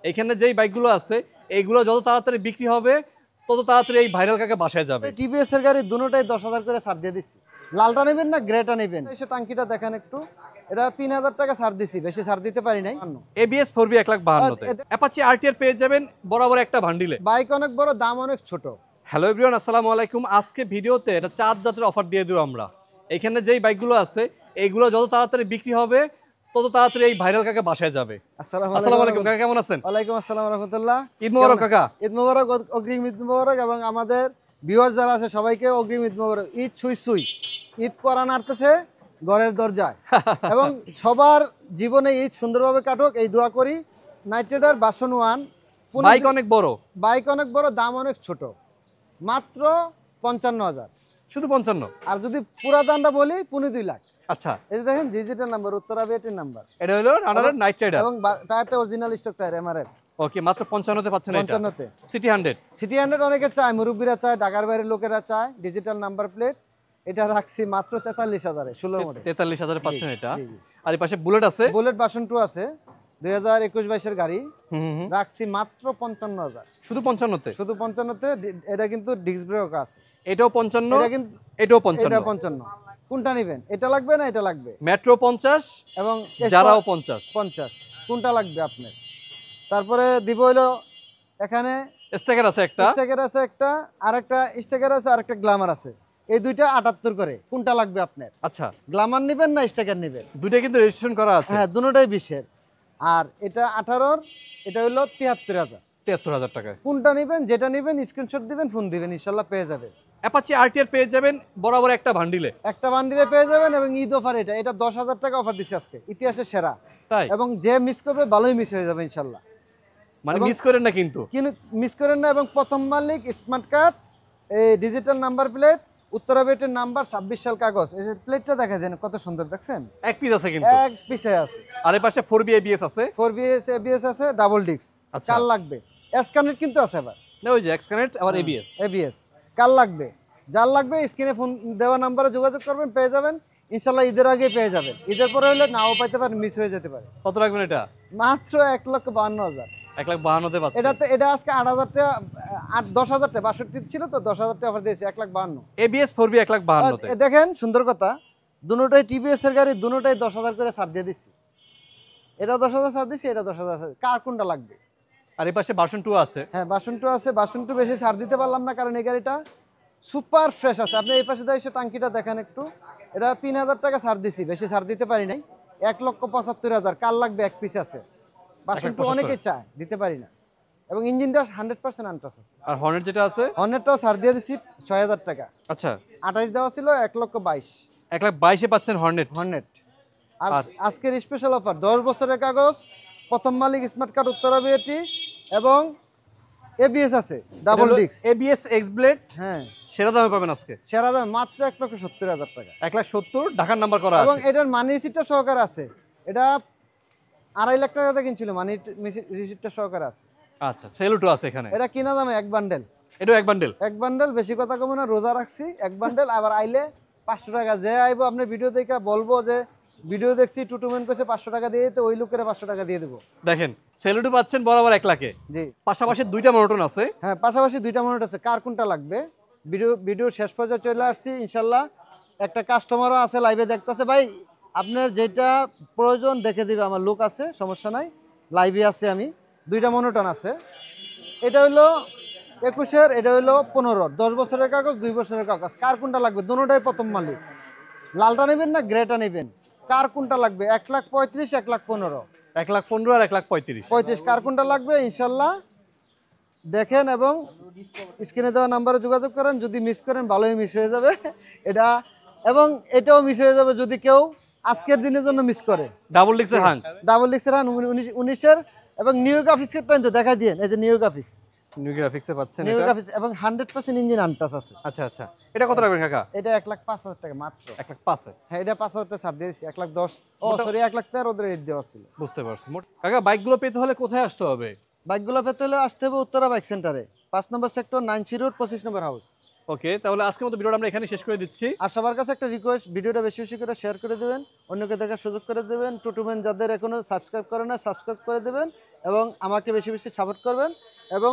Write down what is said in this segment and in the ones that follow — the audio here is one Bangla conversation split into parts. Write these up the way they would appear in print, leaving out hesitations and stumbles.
এখানে যেই বাইকগুলো আছে এইগুলো যত তাড়াতাড়ি বিক্রি হবে তত তাড়াতাড়ি এই ভাইরাল কাকা বাসায় যাবে। টিভিএস এর গাড়ি দুটোটাই 10,000 করে ছাড় দিয়ে দিচ্ছি। লালটা নেবেন না গ্রেটা নেবেন? এসে টাঙ্কিটা দেখেন একটু, এটা 3,000 টাকা ছাড় দিছি, বেশি ছাড় দিতে পারি নাই। ABS 4B 1,52,000 তে অ্যাপাচি RTR পেয়ে যাবেন বরাবর একটা বান্ডিলে। বাইক অনেক বড়, দাম অনেক ছোট। হ্যালো এভরিওয়ান, আসসালামু আলাইকুম। আজকে ভিডিওতে এটা চাঁদ জাতের অফার দিয়ে দেব আমরা। এখানে যেই বাইকগুলো আছে এইগুলো যত তাড়াতাড়ি বিক্রি হবে তত তাড়াতাড়ি এই ভাইরাল কাকা বাসায় যাবে। আসসালামু আলাইকুম কাকা, কেমন আছেন? ওয়ালাইকুম আসসালাম ওয়া রাহমাতুল্লাহ। ঈদ মোবারক কাকা। ঈদ মোবারক, অগ্রিম ঈদ মোবারক, এবং আমাদের ভিউয়ার যারা আছে সবাইকে অগ্রিম ঈদ মোবারক। ঈদ ছুঁই ছুঁই, ঈদ করা নাড়তেছে ঘরের দরজায় এবং সবার জীবনে ঈদ সুন্দরভাবে কাটুক এই দোয়া করি। নাইট রাইডার ভার্সন 1 বাইক অনেক বড়, বাইক অনেক বড়, দাম অনেক ছোট, মাত্র 55,000। শুধু 55? আর যদি পুরা দামটা বলি 2.5 লাখ। আচ্ছা, এই যে দেখেন ডিজিটাল নাম্বার, উত্তরা বিএটির নাম্বার, এটা হলো রানারের নাইট রাইডার এবং টায়ারটা অরিজিনাল স্টক টায়ার এমআরএফ। ওকে, মাত্র 55 তে পাচ্ছেন এটা। 55 তে সিটি 100। সিটি 100 অনেকে চায়, মুরব্বীরা চায়, ঢাকার বাইরের লোকেরা চায়, ডিজিটাল নাম্বার প্লেট। এটা রাখছি মাত্র 43,000 এ, 16 মডেল। 43,000 এ পাচ্ছেন এটা। জি, জি। আর এই পাশে বুলেট আছে, বুলেট ভার্সন 2 আছে, 2021-22 এর গাড়ি। রাখছি মাত্র 55,000। শুধু 55 তে? শুধু 55 তে। এটা কিন্তু ডিস্ক ব্রেক আছে। এটাও 55, এটা কিন্তু এটাও 55। এটা 55। কোনটা নেবেন? এটা লাগবে না এটা লাগবে? মেট্রো 50 এবং যারাও 50। 50 কোনটা লাগবে আপনার? তারপরে দিব হলো এখানে স্টিকার আছে একটা, স্টিকার আছে একটা, আরেকটা স্টিকার আছে, আরেকটা গ্ল্যামার আছে। এই দুইটা 78 করে। কোনটা লাগবে আপনার? আচ্ছা, গ্ল্যামার নেবেন না স্টিকার নেবেন? দুইটা কিন্তু রেজিস্ট্রেশন করা আছে। হ্যাঁ, দুটোটাই 20-এর। আর এটা 18-র, এটা হলো 73,000। 73,000 টাকায়। কোনটা নেবেন? যেটা নেবেন স্ক্রিনশট দিবেন, ফোন দিবেন, ইনশাআল্লাহ পেয়ে যাবেন। অ্যাপাচি RTR পেয়ে যাবেন বরাবর একটা বান্ডিলে। একটা বান্ডিলে পেয়ে যাবেন। এবং ঈদ অফার, এটা 10,000 টাকা অফার দিচ্ছি আজকে, ইতিহাসের সেরা। তাই? এবং যে মিস করবে ভালোই মিস হয়ে যাবে ইনশাআল্লাহ। মানে মিস করেন না কিন্তু মিস করেন না। এবং প্রথম মালিক, স্মার্ট কার্ড, এই ডিজিটাল নাম্বার প্লেট, উত্তরা বেটের নাম্বার, 26 সাল কাগজ। এই যে প্লেটটা দেখা যায় কত সুন্দর, দেখছেন? এক পিস আছে কিন্তু, এক পিসে আছে। আর এই পাশে 4B ABS আছে, 4BS ABS আছে, ডাবল ডিস্ক। আচ্ছা। কার লাগবে? এসকানেট কিন্তু আছে আবার। না ওই যে এক্সকানেক্ট আবার ABS। ABS কার লাগবে? যার লাগবে স্ক্রিনে ফোন দেওয়া নাম্বারে যোগাযোগ করবেন, পেয়ে যাবেন ইনশাআল্লাহ। ঈদের আগে পেয়ে যাবেন। ঈদের পরে হলে নাও পাইতে পারেন, মিস হয়ে যেতে পারে। কত রাখবেন এটা? মাত্র 1,52,000। 1,52,000 তে পাচ্ছেন। এটা আজকে 8,000 টাকা, 10,000 টাকা, 62 ছিল তো 10,000 টাকা অফার দিয়েছি, 1,52,000। ABS 4B 1,52,000 তে। দেখেন সুন্দর কথা, দুটোটাই টিভিএস এর গাড়ি, দুটোটাই 10,000 করে ছাড় দিয়ে দিচ্ছি। এটা 10,000 ছাড় দিচ্ছি, এটা 10,000 ছাড়। কার কোনটা লাগবে? আর এই পাশে ভার্সন 2 আছে। হ্যাঁ, ভার্সন 2 আছে। ভার্সন 2 বেশি ছাড় দিতে পারলাম না, কারণ এই গাড়িটা সুপার ফ্রেশ আছে। আপনি এই পাশে এসে টাঙ্কিটা দেখেন একটু, এটা 3,000 টাকা ছাড় দিছি, বেশি ছাড় দিতে পারি নাই। 1,75,000। কার লাগবে? এক পিস আছে। ভার্সন 2 অনেকেই চায়, দিতে পারি না। এবং ইঞ্জিনটা 100% আনটাচ আছে। আর হর্নেট যেটা আছে, হর্নেটটাও ছাড় দিয়ে দিছি 6,000 টাকা। আচ্ছা, 28 দেওয়া ছিল, 1,22,000। 1,22,000 এ পাচ্ছেন হর্নেট। আর আজকের স্পেশাল অফার 10 বছরের কাগজ, প্রথম মালিক, স্মার্ট কার্ড, উত্তরা বিএটি, এবং ABS আছে, double disc. ABS X blade. হ্যাঁ, সেরা দামে পাবেন আজকে। সেরা দাম মাত্র 1,70,000 টাকা। 1,70,000 ঢাকার নাম্বার করা এবং আছে। এটার মানি রিসিপ্টটা সহকারে আছে। এটা 2.5 লাখ টাকাতে কিনছিল, মানি রিসিপ্টটা সহকারে আছে। আচ্ছা, সেলুটো আছে এখানে। এটা কিনা দামে এক বান্ডেল। এটাও এক বান্ডেল। এক বান্ডেল, বেশি কথা কমে না, রোজা রাখছি। এক বান্ডেল। আবার আইলে 500 টাকা, যে আইবো আপনার ভিডিও দেখে বলবো যে ভিডিও দেখছি, টুটুমেন্ট করছে, 500 টাকা দিয়ে দিতে, ওই লোকের 500 টাকা দিয়ে দেবো। দেখেন সেলুটো পাচ্ছেন বরাবর 1 লাখে। জি, পাশাপাশি দুইটা মনোটন আছে। হ্যাঁ, পাশাপাশি দুইটা মনিটর আছে। কার কোনটা লাগবে? ভিডিওর শেষ পর্যায়ে চলে আসছি ইনশাল্লাহ। একটা কাস্টমারও আছে লাইভে দেখতেছে। ভাই আপনার যেটা প্রয়োজন দেখে দিবে, আমার লোক আছে, সমস্যা নাই, লাইভে আছে আমি। দুইটা মনোটন আছে। এটা হলো 21-এর, এটা হলো 15-র। 10 বছরের কাগজ, 2 বছরের কাগজ। কার কোনটা লাগবে? দুটোটাই প্রথম মালিক। লালটা নেবেন না গ্রেটা নেবেন? কার কোনটা লাগবে? 1,35,000, 1,15,000। 1,15,000 আর 1,35,000। 35 কার কোনটা লাগবে ইনশাল্লাহ দেখেন, এবং স্ক্রিনে দেওয়া নাম্বারে যোগাযোগ করেন। যদি মিস করেন ভালোই মিস হয়ে যাবে এটা, এবং এটাও মিস হয়ে যাবে যদি কেউ আজকের দিনের জন্য মিস করে। ডাবল ডিক্সের হাং, ডাবল ডিস্কের হান 19-এর, এবং নিউ গ্রাফিক্সের টাইম তো দেখা দিয়েন। এই যে নিউ গ্রাফিক্স, নিউ গ্রাফিক্সে পাচ্ছেন নিউ এটা। গ্রাফিক্স, এবং 100% ইঞ্জিন আনটাচ আছে। আচ্ছা আচ্ছা, এটা কত রাখবেন কাকা? এটা 1,05,000 টাকা মাত্র। 1,05,000। হ্যাঁ, এটা 5,000 টাকা ছাড় দিয়েছি। 1,10,000, ও সরি 1,13,000 ওদের রেট দেওয়া ছিল। বুঝতে পারছি। কাকা বাইকগুলো পেতে হলে কোথায় আসতে হবে? বাইকগুলো পেতে হলে আসতে হবে উত্তরা বাইক সেন্টারে, 5 নম্বর সেক্টর, 9 রোড, 25 নম্বর হাউস। ওকে, তাহলে আজকের মতো ভিডিওটা আমরা এখানে শেষ করে দিচ্ছি। আর সবার কাছে একটা রিকোয়েস্ট, ভিডিওটা বেশি বেশি করে শেয়ার করে দেবেন, অন্যকে দেখার সুযোগ করে দেবেন। টুটুমেন যাদের এখনো সাবস্ক্রাইব করে না, সাবস্ক্রাইব করে দেবেন। এবং আমাকে বেশি বেশি সাপোর্ট করবেন এবং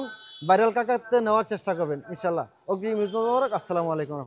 ভাইরাল কাকাতে নেওয়ার চেষ্টা করবেন ইনশাল্লাহ। অগ্রিম ঈদ মোবারক। আসসালামু আলাইকুম।